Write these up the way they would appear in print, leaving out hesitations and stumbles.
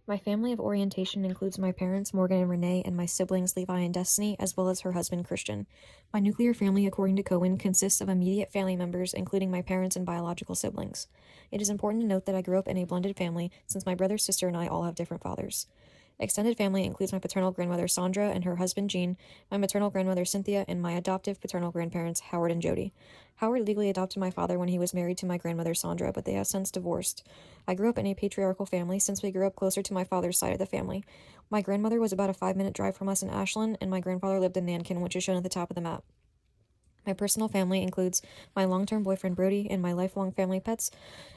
My family of orientation includes my parents, Morgan and Renee, and my siblings, Levi and Destiny, as well as her husband, Christian. My nuclear family, according to Cohen, consists of immediate family members, including my parents and biological siblings. It is important to note that I grew up in a blended family, since my brother, sister, and I all have different fathers. Extended family includes my paternal grandmother Sandra and her husband Gene, my maternal grandmother Cynthia, and my adoptive paternal grandparents Howard and Jody. Howard legally adopted my father when he was married to my grandmother Sandra, but they have since divorced. I grew up in a patriarchal family since we grew up closer to my father's side of the family. My grandmother was about a 5-minute drive from us in Ashland, and my grandfather lived in Nankin, which is shown at the top of the map. My personal family includes my long-term boyfriend Brody and my lifelong family pets,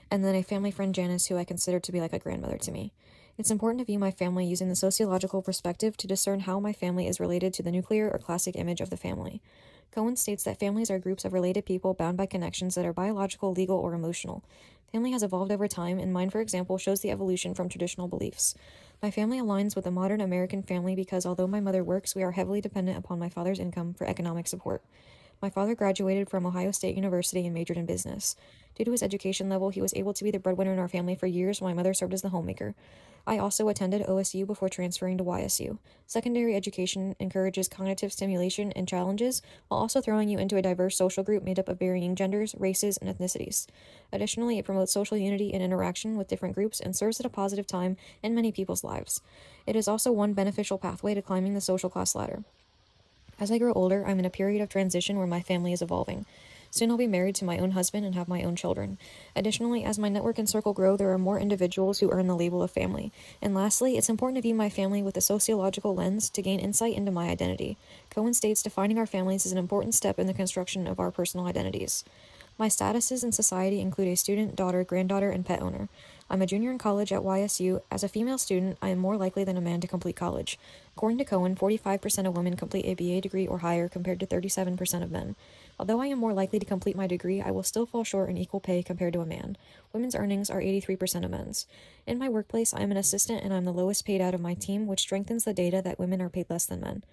and then a family friend Janice, who I consider to be like a grandmother to me. It's important to view my family using the sociological perspective to discern how my family is related to the nuclear or classic image of the family. Cohen states that families are groups of related people bound by connections that are biological, legal, or emotional. Family has evolved over time, and mine, for example, shows the evolution from traditional beliefs. My family aligns with the modern American family because although my mother works, we are heavily dependent upon my father's income for economic support. My father graduated from Ohio State University and majored in business. Due to his education level, he was able to be the breadwinner in our family for years while my mother served as the homemaker. I also attended OSU before transferring to YSU. Secondary education encourages cognitive stimulation and challenges, while also throwing you into a diverse social group made up of varying genders, races, and ethnicities. Additionally, it promotes social unity and interaction with different groups and serves at a positive time in many people's lives. It is also one beneficial pathway to climbing the social class ladder. As I grow older, I'm in a period of transition where my family is evolving. Soon I'll be married to my own husband and have my own children. Additionally, as my network and circle grow, there are more individuals who earn the label of family. And lastly, it's important to view my family with a sociological lens to gain insight into my identity. Cohen states defining our families is an important step in the construction of our personal identities. My statuses in society include a student, daughter, granddaughter, and pet owner. I'm a junior in college at YSU. As a female student, I am more likely than a man to complete college. According to Cohen, 45% of women complete a BA degree or higher compared to 37% of men. Although I am more likely to complete my degree, I will still fall short in equal pay compared to a man. Women's earnings are 83% of men's. In my workplace, I am an assistant and I'm the lowest paid out of my team, which strengthens the data that women are paid less than men.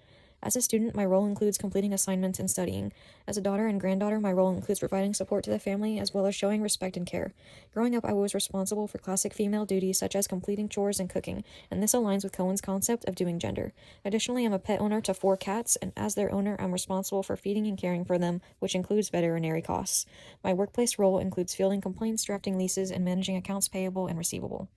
As a student, my role includes completing assignments and studying. As a daughter and granddaughter, my role includes providing support to the family as well as showing respect and care. Growing up, I was responsible for classic female duties such as completing chores and cooking, and this aligns with Cohen's concept of doing gender. Additionally, I'm a pet owner to 4 cats, and as their owner, I'm responsible for feeding and caring for them, which includes veterinary costs. My workplace role includes fielding complaints, drafting leases, and managing accounts payable and receivable.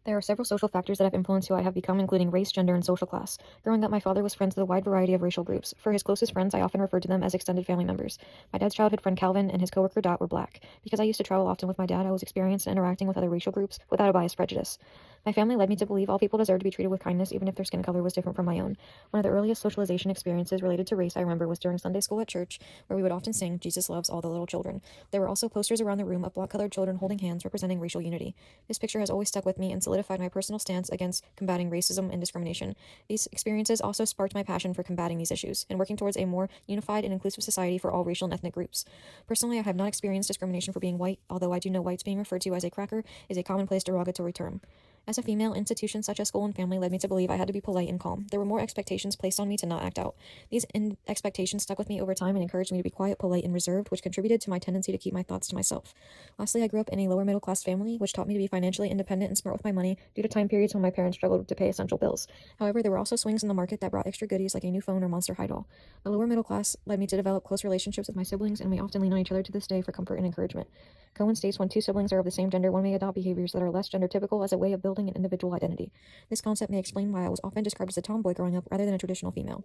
There are several social factors that have influenced who I have become, including race, gender, and social class. Growing up, my father was friends with a wide variety of racial groups. For his closest friends, I often referred to them as extended family members. My dad's childhood friend Calvin and his coworker Dot were black. Because I used to travel often with my dad, I was experienced in interacting with other racial groups without a biased prejudice. My family led me to believe all people deserve to be treated with kindness, even if their skin color was different from my own. One of the earliest socialization experiences related to race I remember was during Sunday school at church, where we would often sing "Jesus loves all the little children." There were also posters around the room of black-colored children holding hands, representing racial unity. This picture has always stuck with me and solidified my personal stance against combating racism and discrimination. These experiences also sparked my passion for combating these issues and working towards a more unified and inclusive society for all racial and ethnic groups. Personally, I have not experienced discrimination for being white, although I do know whites being referred to as a cracker is a commonplace derogatory term. As a female, institutions such as school and family led me to believe I had to be polite and calm. There were more expectations placed on me to not act out. These expectations stuck with me over time and encouraged me to be quiet, polite, and reserved, which contributed to my tendency to keep my thoughts to myself. Lastly, I grew up in a lower middle class family, which taught me to be financially independent and smart with my money due to time periods when my parents struggled to pay essential bills. However, there were also swings in the market that brought extra goodies like a new phone or Monster High doll. The lower middle class led me to develop close relationships with my siblings, and we often lean on each other to this day for comfort and encouragement. Cohen states when two siblings are of the same gender, one may adopt behaviors that are less gender typical as a way of building an individual identity. This concept may explain why I was often described as a tomboy growing up rather than a traditional female.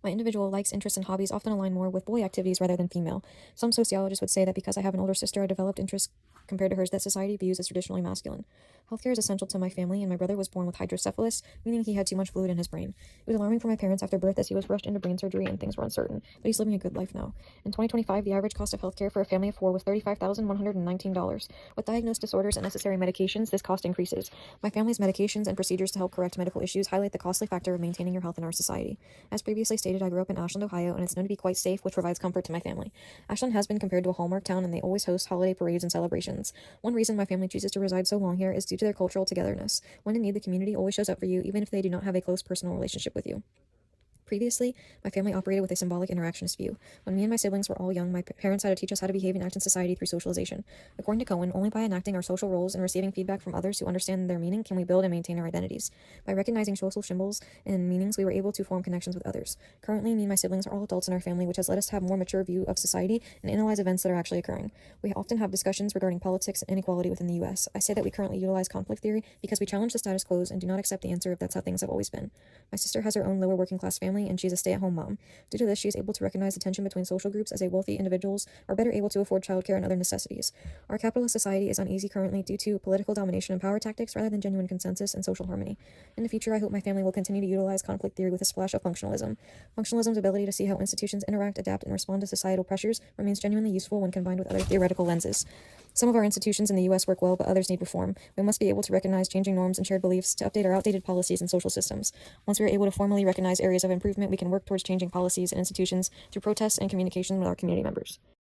My individual likes, interests, and hobbies often align more with boy activities rather than female. Some sociologists would say that because I have an older sister, I developed interests compared to hers that society views as traditionally masculine. Healthcare is essential to my family, and my brother was born with hydrocephalus, meaning he had too much fluid in his brain. It was alarming for my parents after birth as he was rushed into brain surgery and things were uncertain, but he's living a good life now. In 2025, the average cost of healthcare for a family of 4 was $35,119. With diagnosed disorders and necessary medications, this cost increases. My family's medications and procedures to help correct medical issues highlight the costly factor of maintaining your health in our society. As previously stated, I grew up in Ashland, Ohio, and it's known to be quite safe, which provides comfort to my family. Ashland has been compared to a Hallmark town, and they always host holiday parades and celebrations. One reason my family chooses to reside so long here is due to their cultural togetherness. When in need, the community always shows up for you, even if they do not have a close personal relationship with you. Previously, my family operated with a symbolic interactionist view. When me and my siblings were all young, my parents had to teach us how to behave and act in society through socialization. According to Cohen, only by enacting our social roles and receiving feedback from others who understand their meaning can we build and maintain our identities. By recognizing social symbols and meanings, we were able to form connections with others. Currently, me and my siblings are all adults in our family, which has led us to have a more mature view of society and analyze events that are actually occurring. We often have discussions regarding politics and inequality within the U.S. I say that we currently utilize conflict theory because we challenge the status quo and do not accept the answer if that's how things have always been. My sister has her own lower working class family, and she's a stay-at-home mom. Due to this, she is able to recognize the tension between social groups as wealthy individuals are better able to afford childcare and other necessities. Our capitalist society is uneasy currently due to political domination and power tactics rather than genuine consensus and social harmony. In the future, I hope my family will continue to utilize conflict theory with a splash of functionalism. Functionalism's ability to see how institutions interact, adapt, and respond to societal pressures remains genuinely useful when combined with other theoretical lenses. Some of our institutions in the U.S. work well, but others need reform. We must be able to recognize changing norms and shared beliefs to update our outdated policies and social systems. Once we are able to formally recognize areas of improvement, we can work towards changing policies and institutions through protests and communication with our community members.